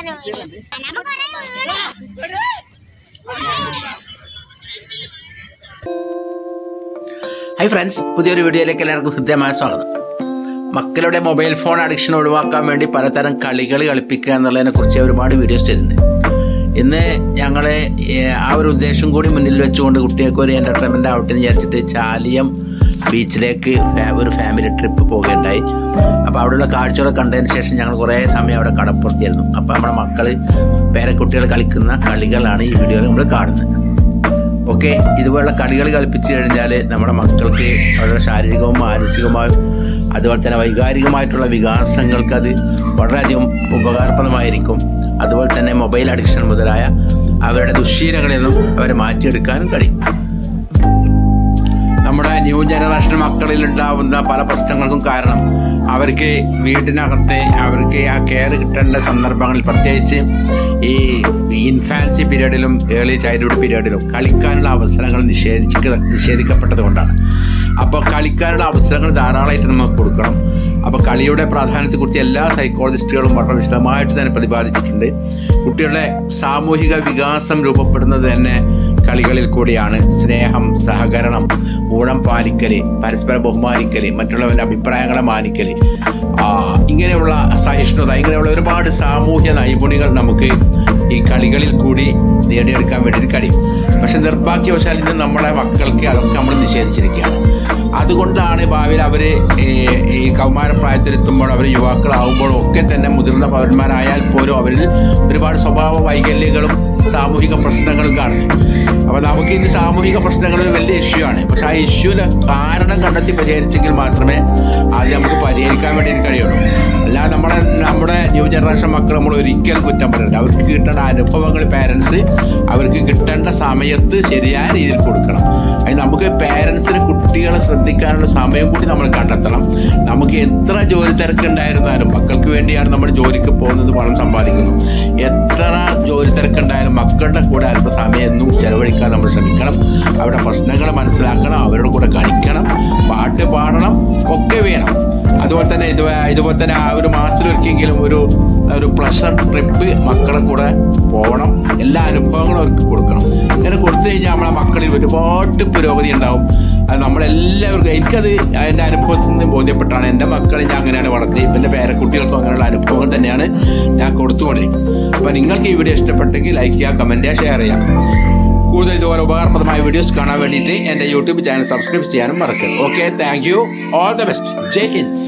Hi friends, പുതിയൊരു വീഡിയോയിലേക്ക് എല്ലാവർക്കും ഹൃദ്യമായ സ്വാഗതം. മക്കളുടെ മൊബൈൽ ഫോൺ അഡിക്ഷൻ ഒഴിവാക്കാൻ വേണ്ടി പലതരം കളികൾ കളിപ്പിക്കുക എന്നുള്ളതിനെ കുറിച്ച് ഒരുപാട് വീഡിയോസ് ചെയ്തിട്ടുണ്ട്. ഇന്ന് ഞങ്ങൾ ആ ഒരു ഉദ്ദേശം കൂടി മുന്നിൽ വെച്ചുകൊണ്ട് കുട്ടികൾക്ക് ഒരു എൻ്റർടൈൻമെൻ്റ് ആവട്ടെ എന്ന് വിചാരിച്ചിട്ട് ചാലിയം ബീച്ചിലേക്ക് ഒരു ഫാമിലി ട്രിപ്പ് പോവുകയുണ്ടായി. അപ്പോൾ അവിടെയുള്ള കാഴ്ചകളൊക്കെ കണ്ടതിന് ശേഷം ഞങ്ങൾ കുറേ സമയം അവിടെ കടപ്പുറത്തിയായിരുന്നു. അപ്പോൾ നമ്മുടെ മക്കൾ പേരക്കുട്ടികൾ കളിക്കുന്ന കളികളാണ് ഈ വീഡിയോയിൽ നമ്മൾ കാണുന്നത്. ഓക്കെ, ഇതുപോലുള്ള കളികൾ കളിപ്പിച്ചു കഴിഞ്ഞാൽ നമ്മുടെ മക്കൾക്ക് അവരുടെ ശാരീരികവും മാനസികമായും അതുപോലെ തന്നെ വൈകാരികമായിട്ടുള്ള വികാസങ്ങൾക്ക് അത് വളരെയധികം ഉപകാരപ്രദമായിരിക്കും. അതുപോലെ തന്നെ മൊബൈൽ അഡിക്ഷൻ മുതലായ അവരുടെ ദുശ്ശീലങ്ങളിൽ നിന്നും അവരെ മാറ്റിയെടുക്കാനും കഴിയും. നമ്മുടെ ന്യൂ ജനറേഷൻ മക്കളിൽ ഉണ്ടാവുന്ന പല പ്രശ്നങ്ങൾക്കും കാരണം അവർക്ക് വീട്ടിനകത്തെ അവർക്ക് ആ കെയർ കിട്ടേണ്ട സന്ദർഭങ്ങളിൽ, പ്രത്യേകിച്ച് ഈ ഇൻഫാൻസി പീരീഡിലും ഏർലി ചൈൽഡ്ഹുഡ് പീരീഡിലും കളിക്കാനുള്ള അവസരങ്ങൾ നിഷേധിക്കപ്പെട്ടത് കൊണ്ടാണ്. അപ്പോൾ കളിക്കാനുള്ള അവസരങ്ങൾ ധാരാളമായിട്ട് നമുക്ക് കൊടുക്കണം. അപ്പോൾ കളിയുടെ പ്രാധാന്യത്തെക്കുറിച്ച് എല്ലാ സൈക്കോളജിസ്റ്റുകളും വളരെ വിശദമായിട്ട് തന്നെ പ്രതിപാദിച്ചിട്ടുണ്ട്. കുട്ടികളുടെ സാമൂഹിക വികാസം രൂപപ്പെടുന്നത് തന്നെ കളികളിൽ കൂടിയാണ്. സ്നേഹം, സഹകരണം, ഊഴം പാലിക്കൽ, പരസ്പരം ബഹുമാനിക്കൽ, മറ്റുള്ളവരുടെ അഭിപ്രായങ്ങളെ മാനിക്കൽ, ഇങ്ങനെയുള്ള സഹിഷ്ണുത, ഇങ്ങനെയുള്ള ഒരുപാട് സാമൂഹ്യ നൈപുണ്യങ്ങൾ നമുക്ക് ഈ കളികളിൽ കൂടി നേടിയെടുക്കാൻ വേണ്ടി കഴിയും. പക്ഷെ നിർഭാഗ്യവശാൽ ഇന്ന് നമ്മുടെ മക്കൾക്ക് അതൊക്കെ നമ്മൾ നിഷേധിച്ചിരിക്കുകയാണ്. അതുകൊണ്ടാണ് ഭാവിയിൽ അവർ ഈ കൗമാരപ്രായത്തിലെത്തുമ്പോൾ, അവർ യുവാക്കളാവുമ്പോഴും ഒക്കെ തന്നെ മുതിർന്ന പൗരന്മാരായാൽ പോലും അവരിൽ ഒരുപാട് സ്വഭാവ വൈകല്യങ്ങളും സാമൂഹിക പ്രശ്നങ്ങളും കാണുന്നു. അപ്പോൾ നമുക്ക് ഇന്ന് സാമൂഹിക പ്രശ്നങ്ങൾ ഒരു വലിയ ഇഷ്യൂ ആണ്. പക്ഷെ ആ ഇഷ്യൂവിന് കാരണം കണ്ടെത്തി പരിഹരിച്ചെങ്കിൽ മാത്രമേ അത് നമുക്ക് പരിഹരിക്കാൻ വേണ്ടി കഴിയുള്ളൂ. അല്ലാതെ നമ്മുടെ ന്യൂ ജനറേഷൻ മക്കൾ നമ്മൾ ഒരിക്കലും കുറ്റം പറയരുത്. അവർക്ക് കിട്ടേണ്ട അനുഭവങ്ങൾ പാരൻസ് അവർക്ക് കിട്ടേണ്ട സമയത്ത് ശരിയായ രീതിയിൽ കൊടുക്കണം. അതിന് നമുക്ക് പാരൻസിന് കുട്ടികളെ ശ്രദ്ധിക്കാനുള്ള സമയം കൂടി നമ്മൾ കണ്ടെത്തണം. നമുക്ക് എത്ര ജോലി തിരക്കുണ്ടായിരുന്നാലും മക്കൾക്ക് വേണ്ടിയാണ് നമ്മൾ ജോലിക്ക് പോകുന്നത്, പണം സമ്പാദിക്കുന്നു. എത്ര ജോലി തിരക്കുണ്ടായാലും മക്കളുടെ കൂടെ അല്പ സമയം എന്നും ചെലവഴിക്കാൻ നമ്മൾ ശ്രമിക്കണം. അവരുടെ പ്രശ്നങ്ങൾ മനസ്സിലാക്കണം, അവരുടെ കൂടെ കളിക്കണം, പാട്ട് പാടണം, ഒക്കെ വേണം. അതുപോലെ തന്നെ ഇതുപോലെ തന്നെ ആ ഒരു മാസത്തിലൊരിക്കെങ്കിലും ഒരു പ്ലഷർ ട്രിപ്പ് മക്കളെ കൂടെ പോകണം. എല്ലാ അനുഭവങ്ങളും അവർക്ക് കൊടുക്കണം. അങ്ങനെ കൊടുത്തു കഴിഞ്ഞാൽ നമ്മളെ മക്കളിൽ ഒരുപാട് പുരോഗതി ഉണ്ടാവും. അത് നമ്മളെല്ലാവർക്കും, എനിക്കത് എൻ്റെ അനുഭവത്തിൽ നിന്ന് ബോധ്യപ്പെട്ടാണ്. എൻ്റെ മക്കളെ ഞാൻ അങ്ങനെയാണ് വളർത്തി. എൻ്റെ പേരക്കുട്ടികൾക്കും അങ്ങനെയുള്ള അനുഭവങ്ങൾ തന്നെയാണ് ഞാൻ കൊടുത്തുകൊണ്ടിരിക്കുന്നത്. അപ്പോൾ നിങ്ങൾക്ക് ഈ വീഡിയോ ഇഷ്ടപ്പെട്ടെങ്കിൽ ലൈക്ക് ചെയ്യുക, കമൻറ്റ് ചെയ്യുക, ഷെയർ ചെയ്യുക. കൂടുതൽ ഇതുപോലെ ഉപകാരപ്രദമായ വീഡിയോസ് കാണാൻ വേണ്ടിയിട്ട് എൻ്റെ യൂട്യൂബ് ചാനൽ സബ്സ്ക്രൈബ് ചെയ്യാനും മറക്കരുത്. Okay, thank you, all the best, Jai Hind.